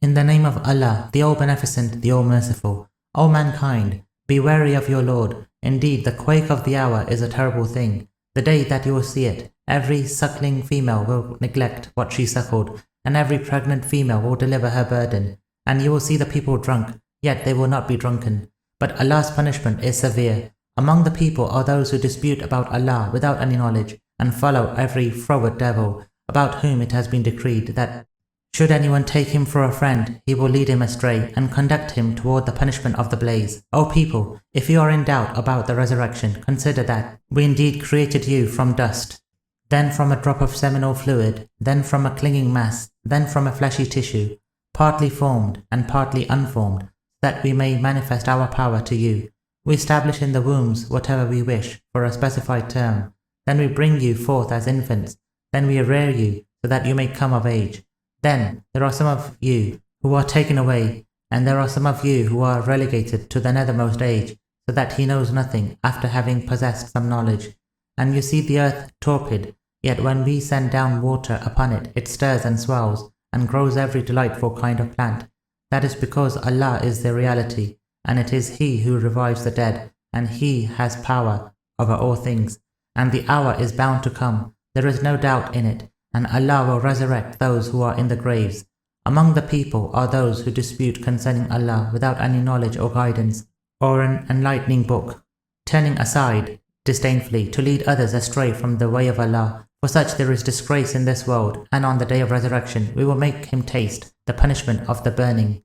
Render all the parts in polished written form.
In the name of Allah, the All-Beneficent, the All-Merciful. O mankind, be wary of your Lord. Indeed, the quake of the hour is a terrible thing. The day that you will see it, every suckling female will neglect what she suckled, and every pregnant female will deliver her burden. And you will see the people drunk, yet they will not be drunken. But Allah's punishment is severe. Among the people are those who dispute about Allah without any knowledge, and follow every froward devil, about whom it has been decreed that should anyone take him for a friend, he will lead him astray and conduct him toward the punishment of the blaze. O people, if you are in doubt about the resurrection, consider that we indeed created you from dust, then from a drop of seminal fluid, then from a clinging mass, then from a fleshy tissue, partly formed and partly unformed, that we may manifest our power to you. We establish in the wombs whatever we wish for a specified term. Then we bring you forth as infants. Then we rear you so that you may come of age. Then there are some of you who are taken away, and there are some of you who are relegated to the nethermost age, so that he knows nothing after having possessed some knowledge. And you see the earth torpid, yet when we send down water upon it, it stirs and swells, and grows every delightful kind of plant. That is because Allah is the reality, and it is He who revives the dead, and He has power over all things. And the hour is bound to come, there is no doubt in it, and Allah will resurrect those who are in the graves. Among the people are those who dispute concerning Allah without any knowledge or guidance, or an enlightening book, turning aside disdainfully to lead others astray from the way of Allah. For such there is disgrace in this world, and on the day of resurrection we will make him taste the punishment of the burning.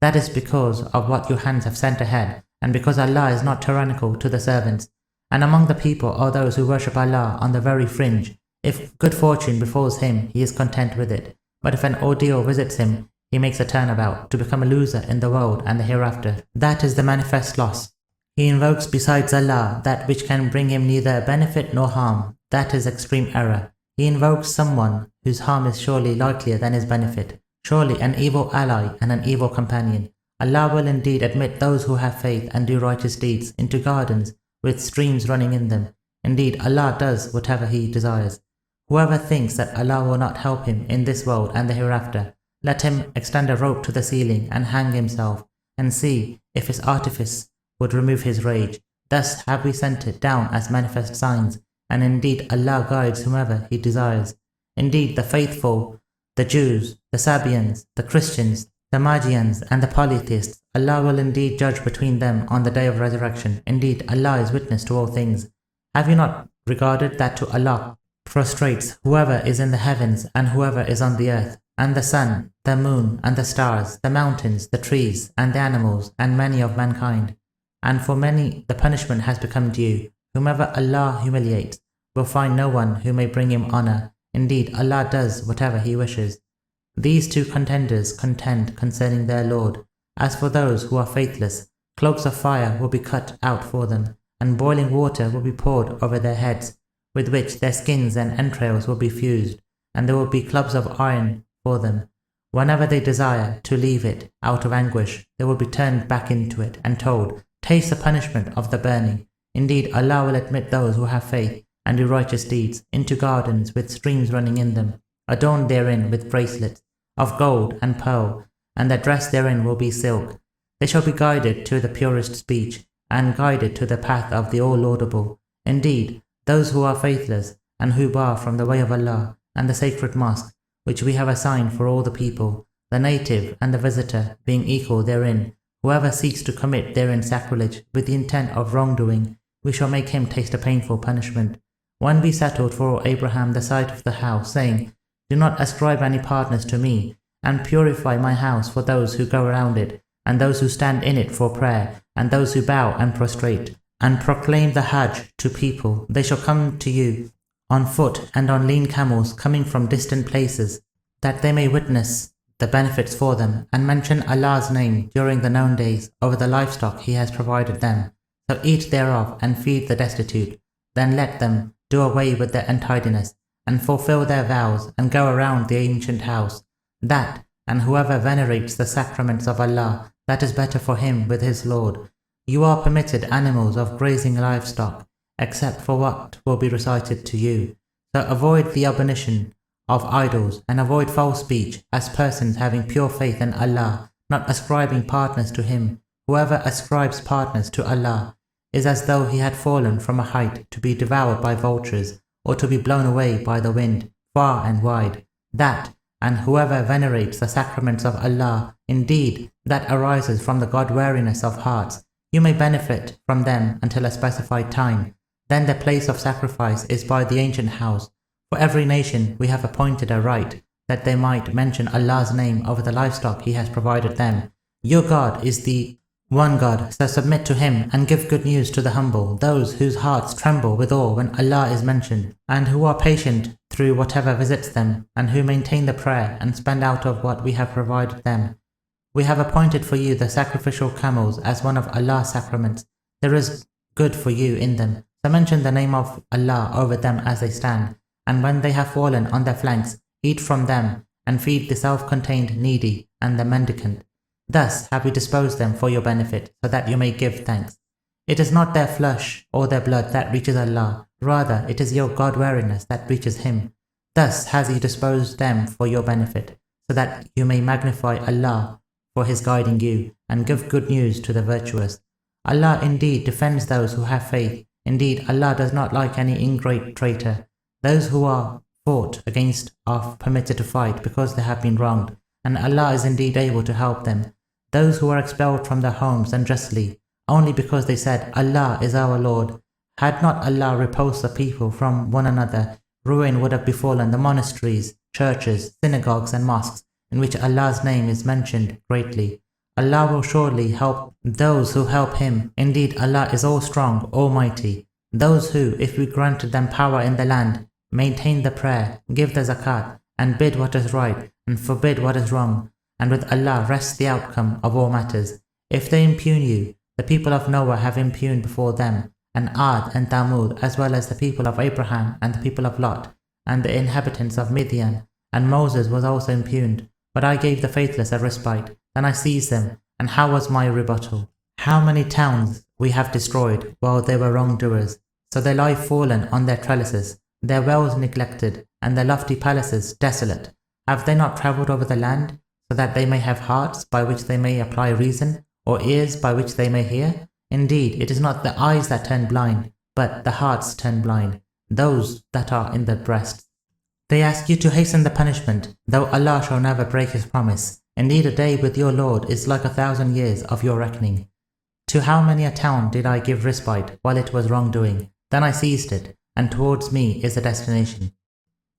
That is because of what your hands have sent ahead, and because Allah is not tyrannical to the servants. And among the people are those who worship Allah on the very fringe. If good fortune befalls him, he is content with it. But if an ordeal visits him, he makes a turnabout to become a loser in the world and the hereafter. That is the manifest loss. He invokes besides Allah that which can bring him neither benefit nor harm. That is extreme error. He invokes someone whose harm is surely likelier than his benefit. Surely an evil ally and an evil companion. Allah will indeed admit those who have faith and do righteous deeds into gardens with streams running in them. Indeed, Allah does whatever He desires. Whoever thinks that Allah will not help him in this world and the hereafter, let him extend a rope to the ceiling and hang himself, and see if his artifice would remove his rage. Thus have we sent it down as manifest signs, and indeed Allah guides whomever He desires. Indeed, the faithful, the Jews, the Sabians, the Christians, the Magians, and the polytheists, Allah will indeed judge between them on the day of resurrection. Indeed, Allah is witness to all things. Have you not regarded that to Allah prostrates whoever is in the heavens and whoever is on the earth, and the sun, the moon, and the stars, the mountains, the trees, and the animals, and many of mankind? And for many the punishment has become due. Whomever Allah humiliates will find no one who may bring him honor. Indeed, Allah does whatever He wishes. These two contenders contend concerning their Lord. As for those who are faithless, cloaks of fire will be cut out for them, and boiling water will be poured over their heads, with which their skins and entrails will be fused, and there will be clubs of iron for them. Whenever they desire to leave it out of anguish, they will be turned back into it and told, taste the punishment of the burning. Indeed, Allah will admit those who have faith and do righteous deeds into gardens with streams running in them, adorned therein with bracelets of gold and pearl, and their dress therein will be silk. They shall be guided to the purest speech, and guided to the path of the All-Laudable. Indeed, those who are faithless, and who bar from the way of Allah and the sacred mosque, which we have assigned for all the people, the native and the visitor being equal therein, whoever seeks to commit therein sacrilege with the intent of wrongdoing, we shall make him taste a painful punishment. When we settled for Abraham the site of the house, saying, do not ascribe any partners to me, and purify my house for those who go around it, and those who stand in it for prayer, and those who bow and prostrate, and proclaim the Hajj to people. They shall come to you on foot and on lean camels coming from distant places, that they may witness the benefits for them, and mention Allah's name during the known days over the livestock He has provided them. So eat thereof and feed the destitute. Then let them do away with their untidiness, and fulfill their vows, and go around the ancient house. That, and whoever venerates the sacraments of Allah, that is better for him with his Lord. You are permitted animals of grazing livestock, except for what will be recited to you. So avoid the abomination of idols and avoid false speech as persons having pure faith in Allah, not ascribing partners to Him. Whoever ascribes partners to Allah is as though he had fallen from a height to be devoured by vultures or to be blown away by the wind far and wide. That, and whoever venerates the sacraments of Allah, indeed, that arises from the God-wariness of hearts, you may benefit from them until a specified time. Then the place of sacrifice is by the ancient house. For every nation we have appointed a rite, that they might mention Allah's name over the livestock He has provided them. Your God is the one God, so submit to Him and give good news to the humble, those whose hearts tremble with awe when Allah is mentioned, and who are patient through whatever visits them, and who maintain the prayer and spend out of what we have provided them. We have appointed for you the sacrificial camels as one of Allah's sacraments. There is good for you in them, so mention the name of Allah over them as they stand, and when they have fallen on their flanks, eat from them, and feed the self-contained needy and the mendicant. Thus have we disposed them for your benefit, so that you may give thanks. It is not their flesh or their blood that reaches Allah, rather it is your God-wariness that reaches Him. Thus has He disposed them for your benefit, so that you may magnify Allah for His guiding you, and give good news to the virtuous. Allah indeed defends those who have faith. Indeed, Allah does not like any ingrate traitor. Those who are fought against are permitted to fight because they have been wronged, and Allah is indeed able to help them. Those who are expelled from their homes unjustly, only because they said, Allah is our Lord. Had not Allah repulsed the people from one another, ruin would have befallen the monasteries, churches, synagogues and mosques, in which Allah's name is mentioned greatly. Allah will surely help those who help Him. Indeed, Allah is all-strong, almighty. Those who, if we granted them power in the land, maintain the prayer, give the zakat, and bid what is right, and forbid what is wrong, and with Allah rests the outcome of all matters. If they impugn you, the people of Noah have impugned before them, and Ad and Thamud, as well as the people of Abraham and the people of Lot, and the inhabitants of Midian, and Moses was also impugned. But I gave the faithless a respite, then I seized them, and how was my rebuttal? How many towns we have destroyed while they were wrongdoers, so they lie fallen on their trellises, their wells neglected, and their lofty palaces desolate. Have they not travelled over the land, so that they may have hearts by which they may apply reason, or ears by which they may hear? Indeed, it is not the eyes that turn blind, but the hearts turn blind, those that are in the breasts. They ask you to hasten the punishment, though Allah shall never break His promise. Indeed, a day with your Lord is like 1,000 years of your reckoning. To how many a town did I give respite while it was wrongdoing? Then I seized it, and towards me is the destination.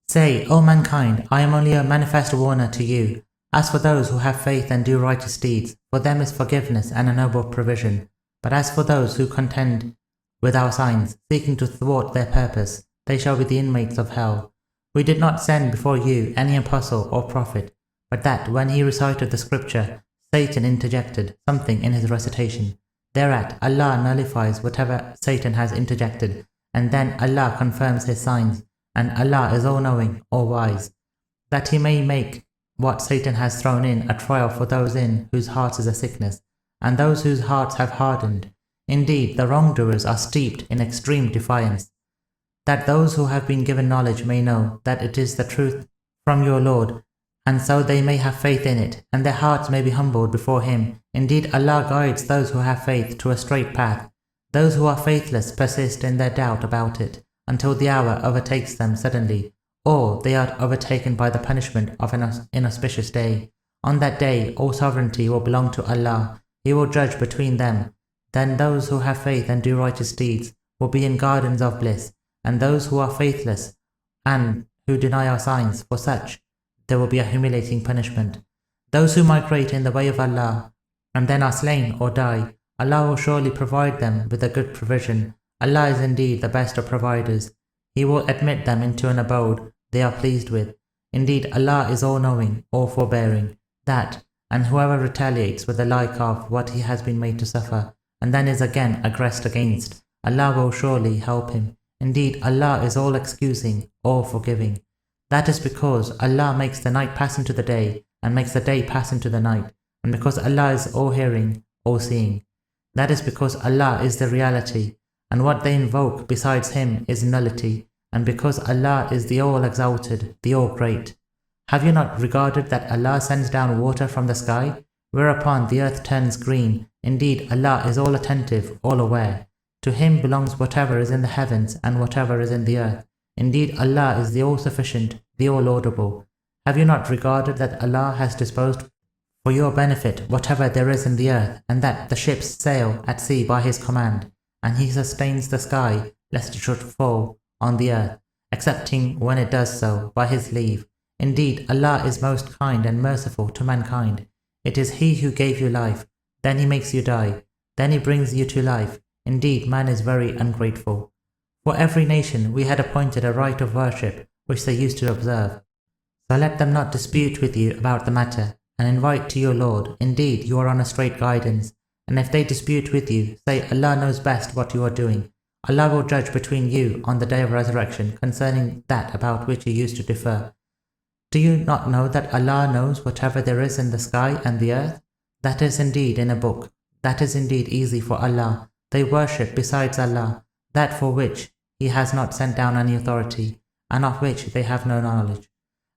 Say, O mankind, I am only a manifest warner to you. As for those who have faith and do righteous deeds, for them is forgiveness and a noble provision. But as for those who contend with our signs, seeking to thwart their purpose, they shall be the inmates of hell. We did not send before you any apostle or prophet, but that when he recited the scripture, Satan interjected something in his recitation. Thereat, Allah nullifies whatever Satan has interjected, and then Allah confirms His signs, and Allah is all-knowing, all-wise, that He may make what Satan has thrown in a trial for those in whose hearts is a sickness, and those whose hearts have hardened. Indeed, the wrongdoers are steeped in extreme defiance. That those who have been given knowledge may know that it is the truth from your Lord, and so they may have faith in it, and their hearts may be humbled before Him. Indeed, Allah guides those who have faith to a straight path. Those who are faithless persist in their doubt about it, until the hour overtakes them suddenly, or they are overtaken by the punishment of an inauspicious day. On that day, all sovereignty will belong to Allah. He will judge between them. Then those who have faith and do righteous deeds will be in gardens of bliss, and those who are faithless and who deny our signs, for such there will be a humiliating punishment. Those who migrate in the way of Allah and then are slain or die, Allah will surely provide them with a good provision. Allah is indeed the best of providers. He will admit them into an abode they are pleased with. Indeed, Allah is all-knowing, all-forbearing. That, and whoever retaliates with the like of what he has been made to suffer, and then is again aggressed against, Allah will surely help him. Indeed, Allah is all-excusing, all-forgiving. That is because Allah makes the night pass into the day, and makes the day pass into the night, and because Allah is all-hearing, all-seeing. That is because Allah is the reality, and what they invoke besides Him is nullity, and because Allah is the All-Exalted, the All-Great. Have you not regarded that Allah sends down water from the sky, whereupon the earth turns green? Indeed, Allah is all attentive, all aware. To Him belongs whatever is in the heavens and whatever is in the earth. Indeed, Allah is the All-Sufficient, the All-Laudable. Have you not regarded that Allah has disposed for your benefit whatever there is in the earth, and that the ships sail at sea by His command, and He sustains the sky lest it should fall on the earth, excepting when it does so by His leave? Indeed, Allah is most kind and merciful to mankind. It is He who gave you life, then He makes you die, then He brings you to life. Indeed, man is very ungrateful. For every nation we had appointed a rite of worship which they used to observe. So let them not dispute with you about the matter, and invite to your Lord. Indeed, you are on a straight guidance. And if they dispute with you, say, Allah knows best what you are doing. Allah will judge between you on the day of resurrection concerning that about which you used to differ. Do you not know that Allah knows whatever there is in the sky and the earth? That is indeed in a book. That is indeed easy for Allah. They worship besides Allah, that for which He has not sent down any authority, and of which they have no knowledge.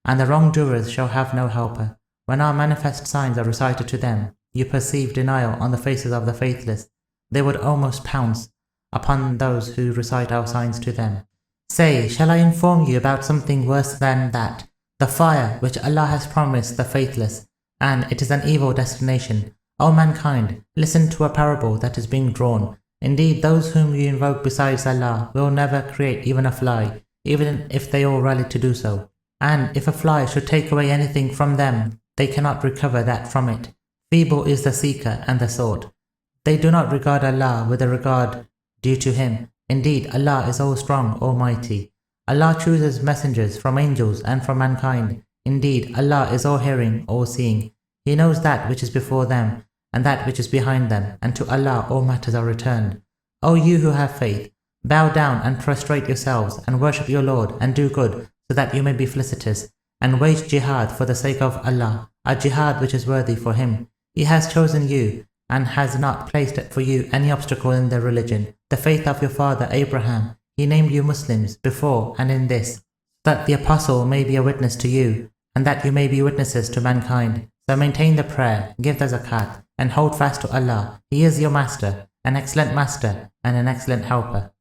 And the wrongdoers shall have no helper. When our manifest signs are recited to them, you perceive denial on the faces of the faithless. They would almost pounce upon those who recite our signs to them. Say, shall I inform you about something worse than that? The fire which Allah has promised the faithless, and it is an evil destination. O mankind, listen to a parable that is being drawn. Indeed, those whom you invoke besides Allah will never create even a fly, even if they all rally to do so. And if a fly should take away anything from them, they cannot recover that from it. Feeble is the seeker and the sought. They do not regard Allah with the regard due to Him. Indeed, Allah is all strong, almighty. Allah chooses messengers from angels and from mankind. Indeed, Allah is all hearing, all seeing. He knows that which is before them and that which is behind them, and to Allah all matters are returned. O you who have faith, bow down and prostrate yourselves and worship your Lord and do good, so that you may be felicitous, and wage jihad for the sake of Allah, a jihad which is worthy for Him. He has chosen you and has not placed for you any obstacle in the religion, the faith of your father Abraham. He named you Muslims before and in this, that the apostle may be a witness to you, and that you may be witnesses to mankind. So maintain the prayer, give the zakat, and hold fast to Allah. He is your master, an excellent master and an excellent helper.